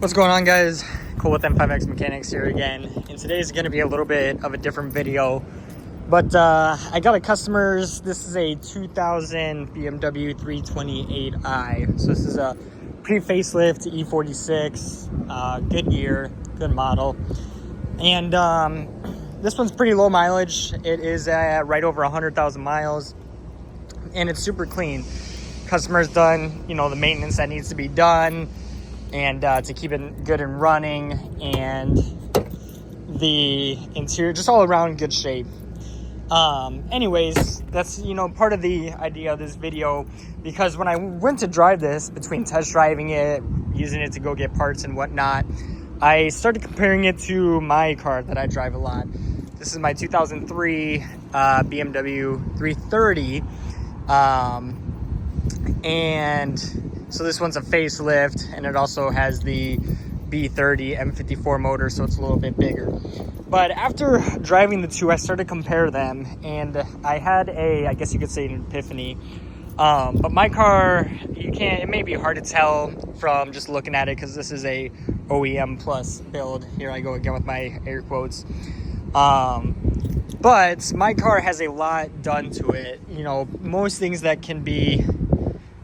What's going on, guys? Cole with M5X Mechanics here again, and today is going to be a little bit of a different video, but I got a customer's. This is a 2000 BMW 328i, so this is a pre-facelift E46, good year, good model, and this one's pretty low mileage. It is at right over 100,000 miles, and it's super clean. Customer's done, the maintenance that needs to be done, and to keep it good and running, and the interior just all around good shape. Anyways, that's part of the idea of this video, because when I went to drive this, between test driving it, using it to go get parts and whatnot, I started comparing it to my car that I drive a lot. This is my 2003 BMW 330, and so this one's a facelift, and it also has the B30 M54 motor, so it's a little bit bigger. But after driving the two, I started to compare them, and I had I guess you could say, an epiphany. But my car, it may be hard to tell from just looking at it, because this is a OEM plus build. Here I go again with my air quotes. But my car has a lot done to it. Most things that can be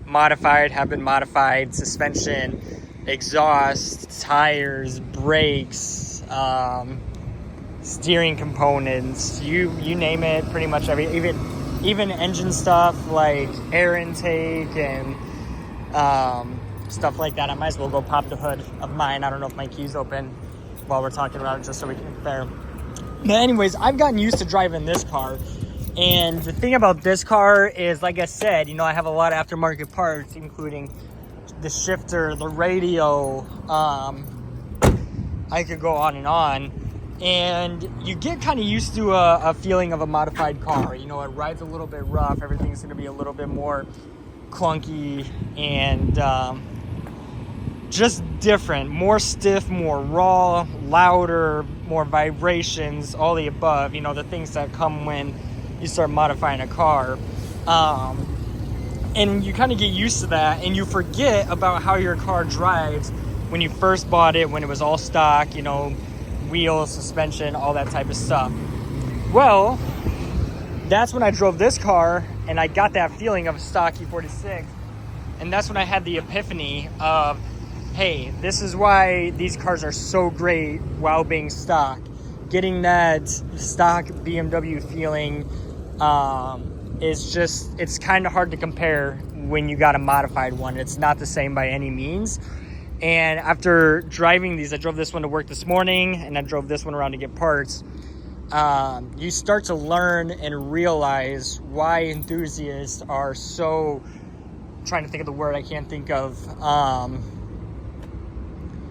modified have been modified: suspension, exhaust, tires, brakes, steering components, you name it, pretty much even engine stuff like air intake and stuff like that. I might as well go pop the hood of mine. I don't know if my key's open while we're talking about it, just so we can compare. But anyways, I've gotten used to driving this car. And the thing about this car is, like I said, I have a lot of aftermarket parts, including the shifter, the radio. I could go on. And you get kind of used to a feeling of a modified car. It rides a little bit rough. Everything's going to be a little bit more clunky and just different, more stiff, more raw, louder, more vibrations, all the above. The things that come when you start modifying a car, and you kind of get used to that, and you forget about how your car drives when you first bought it, when it was all stock, wheels, suspension, all that type of stuff. Well, that's when I drove this car, and I got that feeling of a stock E46, and that's when I had the epiphany of, hey, this is why these cars are so great while being stock. Getting that stock BMW feeling it's kind of hard to compare when you got a modified one. It's not the same by any means. And after driving these, I drove this one to work this morning, and I drove this one around to get parts. You start to learn and realize why enthusiasts are so, trying to think of the word I can't think of,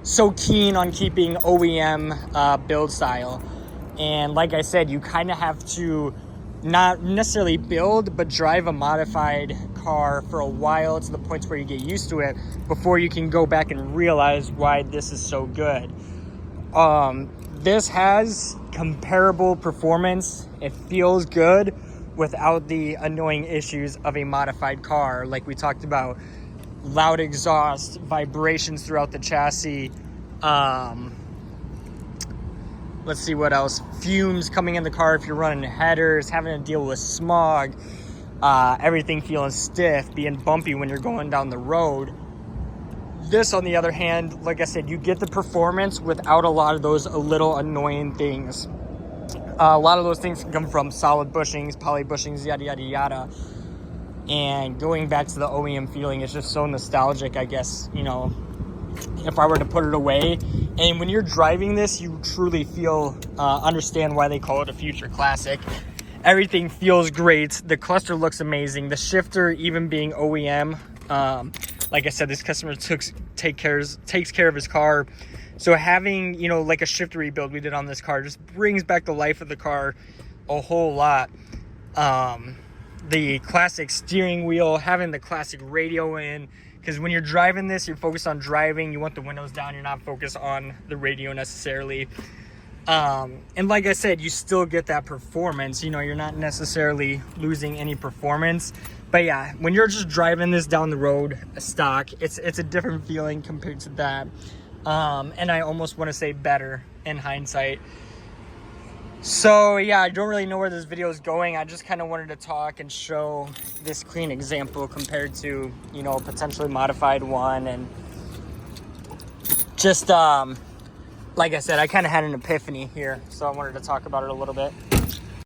so keen on keeping OEM build style. And like I said, you kind of have to not necessarily build, but drive a modified car for a while, to the point where you get used to it, before you can go back and realize why this is so good. This has comparable performance. It feels good without the annoying issues of a modified car, like we talked about: loud exhaust, vibrations throughout the chassis, let's see what else. Fumes coming in the car if you're running headers, having to deal with smog, everything feeling stiff, being bumpy when you're going down the road. This, on the other hand, like I said, you get the performance without a lot of those little annoying things. A lot of those things can come from solid bushings, poly bushings, yada, yada, yada. And going back to the OEM feeling, it's just so nostalgic, I guess, if I were to put it away. And when you're driving this, you truly understand why they call it a future classic. Everything feels great. The cluster looks amazing. The shifter, even being OEM, like I said, this customer takes care of his car. So having, like a shifter rebuild we did on this car, just brings back the life of the car a whole lot. The classic steering wheel, having the classic radio in, because when you're driving this, you're focused on driving. You want the windows down. You're not focused on the radio necessarily. And like I said, you still get that performance. You're not necessarily losing any performance. But yeah, when you're just driving this down the road, stock, it's a different feeling compared to that. And I almost want to say better in hindsight. So yeah, I don't really know where this video is going. I just kind of wanted to talk and show this clean example compared to, you know, a potentially modified one. And just, like I said, I kind of had an epiphany here, so I wanted to talk about it a little bit.